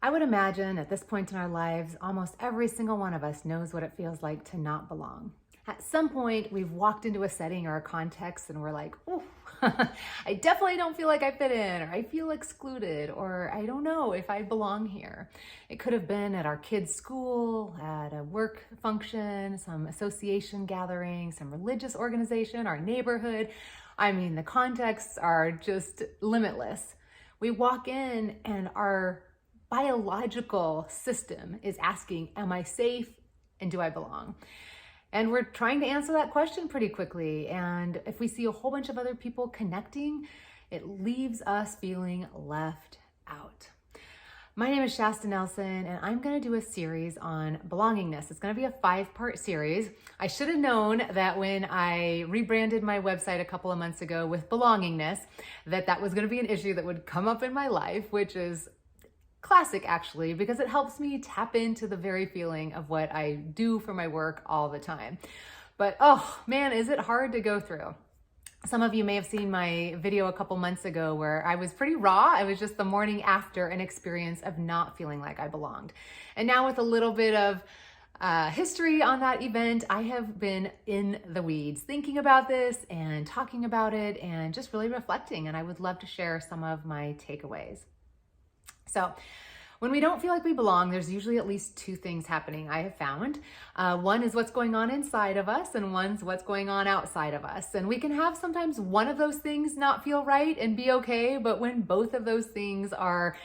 I would imagine at this point in our lives, almost every single one of us knows what it feels like to not belong. At some point, we've walked into a setting or a context and we're like, oh, I definitely don't feel like I fit in, or I feel excluded, or I don't know if I belong here. It could have been at our kids' school, at a work function, some association gathering, some religious organization, our neighborhood. I mean, the contexts are just limitless. We walk in and our biological system is asking, am I safe and do I belong? And we're trying to answer that question pretty quickly. And if we see a whole bunch of other people connecting, it leaves us feeling left out. My name is Shasta Nelson, and I'm going to do a series on belongingness. It's going to be a 5-part series. I should have known that when I rebranded my website a couple of months ago with belongingness, that was going to be an issue that would come up in my life, which is classic actually, because it helps me tap into the very feeling of what I do for my work all the time. But oh man, is it hard to go through. Some of you may have seen my video a couple months ago where I was pretty raw. It was just the morning after an experience of not feeling like I belonged. And now with a little bit of history on that event, I have been in the weeds thinking about this and talking about it and just really reflecting. And I would love to share some of my takeaways. So when we don't feel like we belong, there's usually at least 2 things happening, I have found. One is what's going on inside of us, and one's what's going on outside of us. And we can have sometimes one of those things not feel right and be okay, but when both of those things are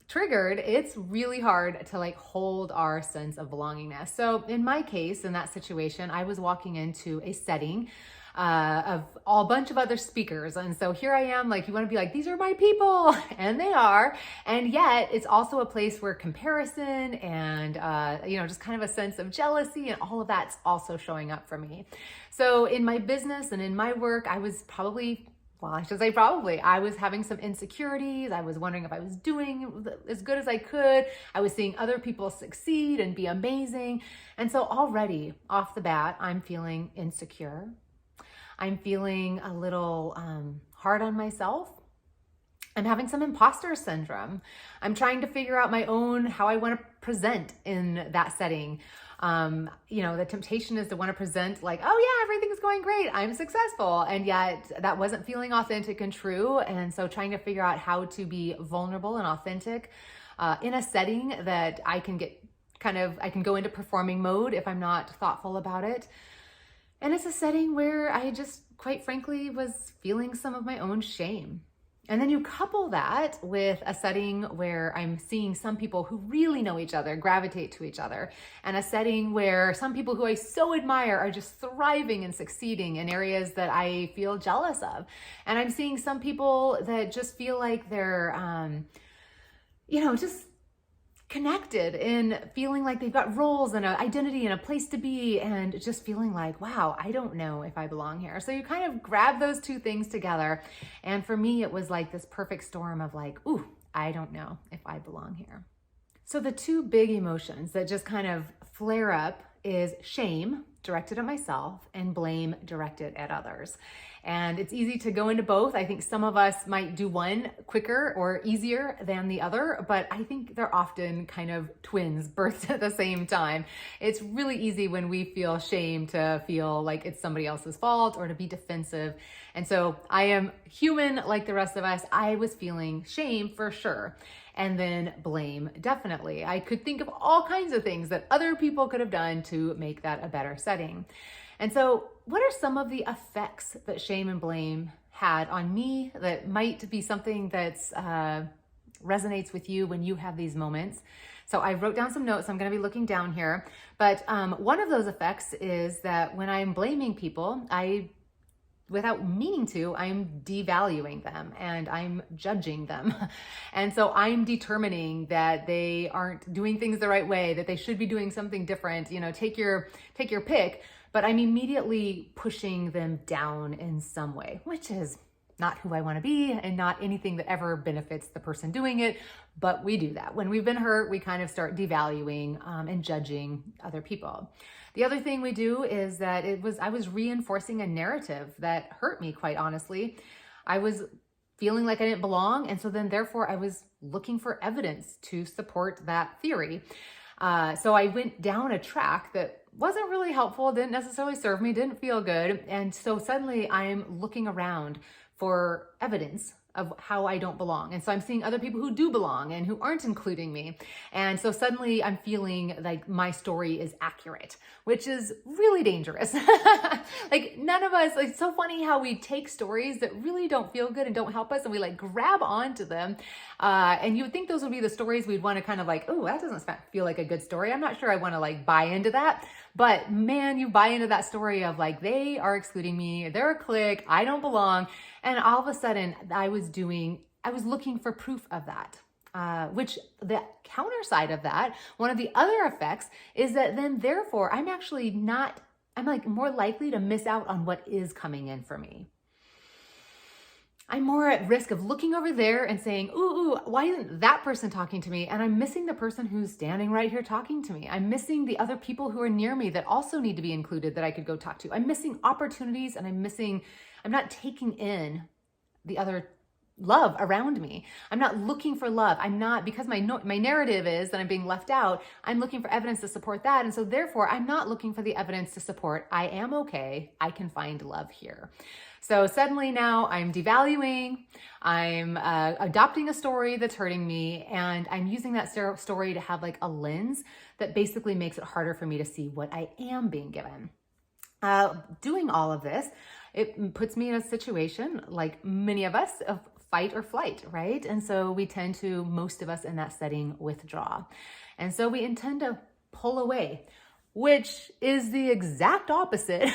triggered, it's really hard to hold our sense of belongingness. So in my case, in that situation, I was walking into a setting of a bunch of other speakers. And so here I am, you want to be like, these are my people, and they are. And yet it's also a place where comparison and, just kind of a sense of jealousy and all of that's also showing up for me. So in my business and in my work, I was I was having some insecurities. I was wondering if I was doing as good as I could. I was seeing other people succeed and be amazing. And so already off the bat, I'm feeling insecure. I'm feeling a little hard on myself. I'm having some imposter syndrome. I'm trying to figure out how I want to present in that setting. The temptation is to want to present oh yeah, everything's going great, I'm successful. And yet that wasn't feeling authentic and true. And so trying to figure out how to be vulnerable and authentic in a setting that I can go into performing mode if I'm not thoughtful about it. And it's a setting where I just, quite frankly, was feeling some of my own shame. And then you couple that with a setting where I'm seeing some people who really know each other gravitate to each other, and a setting where some people who I so admire are just thriving and succeeding in areas that I feel jealous of. And I'm seeing some people that just feel like they're, just connected in feeling like they've got roles and an identity and a place to be, and just feeling like, wow, I don't know if I belong here. So you kind of grab those 2 things together. And for me, it was like this perfect storm of ooh, I don't know if I belong here. So the 2 big emotions that just kind of flare up is shame directed at myself and blame directed at others. And it's easy to go into both. I think some of us might do one quicker or easier than the other, but I think they're often kind of twins birthed at the same time. It's really easy when we feel shame to feel like it's somebody else's fault or to be defensive. And so I am human like the rest of us. I was feeling shame for sure. And then blame, definitely. I could think of all kinds of things that other people could have done to make that a better setting. And so what are some of the effects that shame and blame had on me that might be something that's resonates with you when you have these moments? So I wrote down some notes. I'm going to be looking down here. But one of those effects is that when I'm blaming people, without meaning to, I'm devaluing them and I'm judging them. And so I'm determining that they aren't doing things the right way, that they should be doing something different, take your pick, but I'm immediately pushing them down in some way, which is not who I want to be and not anything that ever benefits the person doing it. But we do that. When we've been hurt, we kind of start devaluing and judging other people. The other thing we do is that I was reinforcing a narrative that hurt me, quite honestly. I was feeling like I didn't belong. And so then therefore I was looking for evidence to support that theory. So I went down a track that wasn't really helpful, didn't necessarily serve me, didn't feel good. And so suddenly I'm looking around for evidence of how I don't belong. And so I'm seeing other people who do belong and who aren't including me. And so suddenly I'm feeling like my story is accurate, which is really dangerous. Like none of us, like, it's so funny how we take stories that really don't feel good and don't help us and we like grab onto them. And you would think those would be the stories we'd want to kind of like, oh, that doesn't feel like a good story. I'm not sure I want to like buy into that. But man, you buy into that story of like, they are excluding me, they're a clique, I don't belong. And all of a sudden I was looking for proof of that, which the counter side of that, one of the other effects is that then therefore I'm like more likely to miss out on what is coming in for me. I'm more at risk of looking over there and saying, ooh, why isn't that person talking to me? And I'm missing the person who's standing right here talking to me. I'm missing the other people who are near me that also need to be included that I could go talk to. I'm missing opportunities and I'm not taking in the other love around me. I'm not looking for love. Because my narrative is that I'm being left out, I'm looking for evidence to support that. And so therefore I'm not looking for the evidence to support, I am okay, I can find love here. So suddenly now I'm devaluing, I'm adopting a story that's hurting me, and I'm using that story to have like a lens that basically makes it harder for me to see what I am being given. Doing all of this, it puts me in a situation, like many of us, of fight or flight, right? And so we tend to, most of us in that setting, withdraw. And so we intend to pull away, which is the exact opposite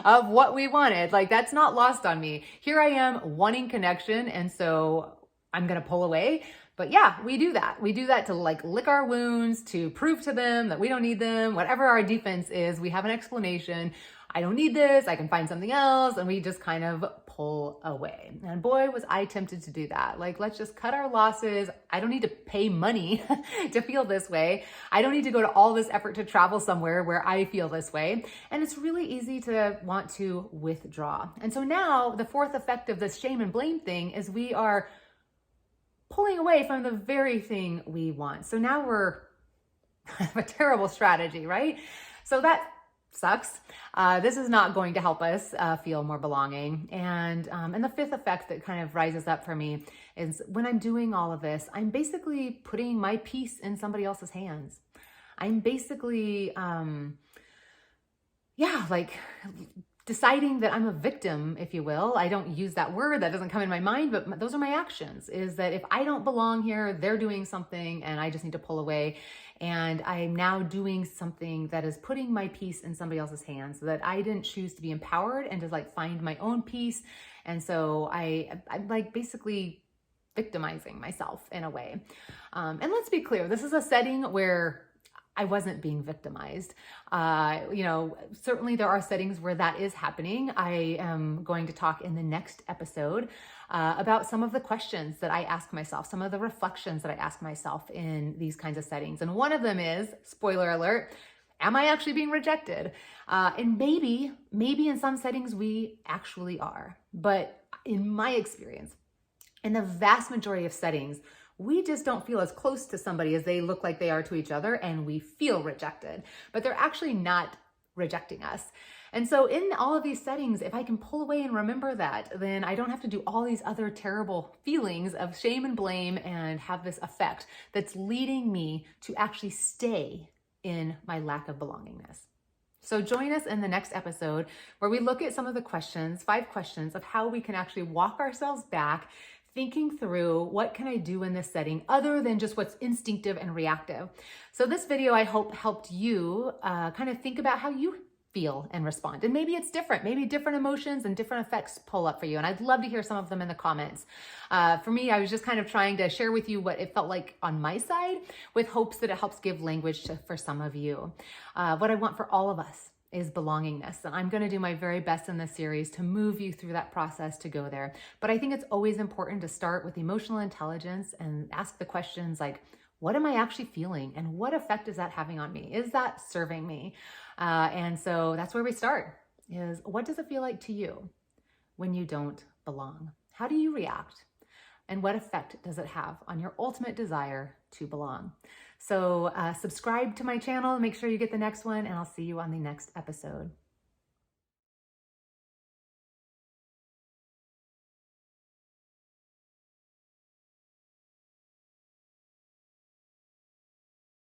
of what we wanted. Like, that's not lost on me. Here I am wanting connection, and so I'm going to pull away. But yeah, we do that. We do that to like lick our wounds, to prove to them that we don't need them. Whatever our defense is, we have an explanation. I don't need this, I can find something else. And we just kind of pull away. And boy, was I tempted to do that. Like, let's just cut our losses. I don't need to pay money to feel this way. I don't need to go to all this effort to travel somewhere where I feel this way. And it's really easy to want to withdraw. And so now the fourth effect of this shame and blame thing is we are pulling away from the very thing we want. So now we're a terrible strategy, right? So that sucks. This is not going to help us feel more belonging. And the fifth effect that kind of rises up for me is when I'm doing all of this, I'm basically putting my peace in somebody else's hands. I'm basically, like deciding that I'm a victim, if you will. I don't use that word, that doesn't come in my mind, but those are my actions, is that if I don't belong here, they're doing something and I just need to pull away. And I'm now doing something that is putting my peace in somebody else's hands, so that I didn't choose to be empowered and to like find my own peace. And so I'm like basically victimizing myself in a way. And let's be clear, this is a setting where I wasn't being victimized. Certainly there are settings where that is happening. I am going to talk in the next episode about some of the questions that I ask myself, some of the reflections that I ask myself in these kinds of settings. And one of them is, spoiler alert, am I actually being rejected? And maybe in some settings we actually are. But in my experience, in the vast majority of settings, we just don't feel as close to somebody as they look like they are to each other, and we feel rejected, but they're actually not rejecting us. And so in all of these settings, if I can pull away and remember that, then I don't have to do all these other terrible feelings of shame and blame and have this effect that's leading me to actually stay in my lack of belongingness. So join us in the next episode where we look at some of the questions, 5 questions of how we can actually walk ourselves back, thinking through what can I do in this setting other than just what's instinctive and reactive. So this video, I hope, helped you kind of think about how you feel and respond. And maybe it's different. Maybe different emotions and different effects pull up for you. And I'd love to hear some of them in the comments. For me, I was just kind of trying to share with you what it felt like on my side, with hopes that it helps give language for some of you. What I want for all of us is belongingness. And I'm going to do my very best in this series to move you through that process to go there. But I think it's always important to start with emotional intelligence and ask the questions like, what am I actually feeling? And what effect is that having on me? Is that serving me? And so that's where we start, is what does it feel like to you when you don't belong? How do you react? And what effect does it have on your ultimate desire to belong? So subscribe to my channel, make sure you get the next one, and I'll see you on the next episode.